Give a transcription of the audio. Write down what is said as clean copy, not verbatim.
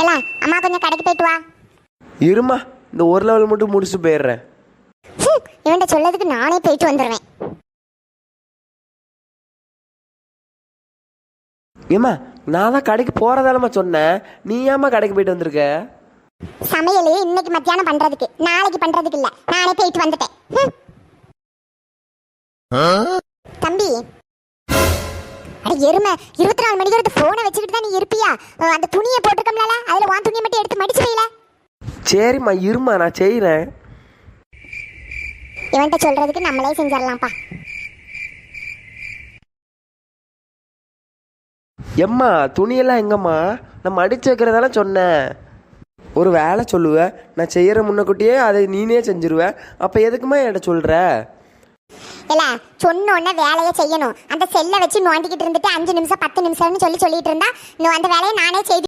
இல்ல அம்மா கொஞ்சம் கடைக்கு போயிட்டு வா. இருமா, இந்த ஒரு லெவல் மட்டும் முடிச்சுட்டு போயிடுறேன். இவன்கிட்ட சொல்லதுக்கு நானே போயிட்டு வந்துடுவேன். ஏம்மா, நான் தான் கடைக்கு போறதாலமா சொன்னேன், நீ ஏம்மா கடைக்கு போயிட்டு வந்திருக்க? சமையல் இன்னைக்கு மத்தியானம் பண்றதுக்கு, நாளைக்கு பண்றதுக்கு இல்ல, நானே போயிட்டு வந்துட்டேன். தம்பி, அட எருமை, 24 மணிக்கு எடுத்து போனை வச்சுக்கிட்டு தான் நீ இருப்பியா? அந்த துணியை போட்டுக்கம்ல, அதுல உன் துணியை மட்டும் எடுத்து மடிச்சு வைல. சரிம்மா, இருமா, நான் செய்யறேன். இவன்கிட்ட சொல்றதுக்கு நம்மளே செஞ்சிடலாம்ப்பா. எம்மா, துணியெல்லாம் எங்கம்மா? நான் மடிச்சு வைக்கிறதால சொன்னேன். ஒரு வேலை சொல்லுவேன், நான் செய்யற முன்னக்கூட்டியே அதை நீனே செஞ்சிருவேன். அப்ப எதுக்குமா என்கிட்ட சொல்ற? இல்ல, சொன்னோன்ன வேலையை செய்யணும். அந்த செல்லை வச்சு நோண்டிக்கிட்டு இருந்துட்டு 5 நிமிஷம் 10 நிமிஷம்னு சொல்லிட்டு இருந்தா அந்த வேலையை நானே செய்து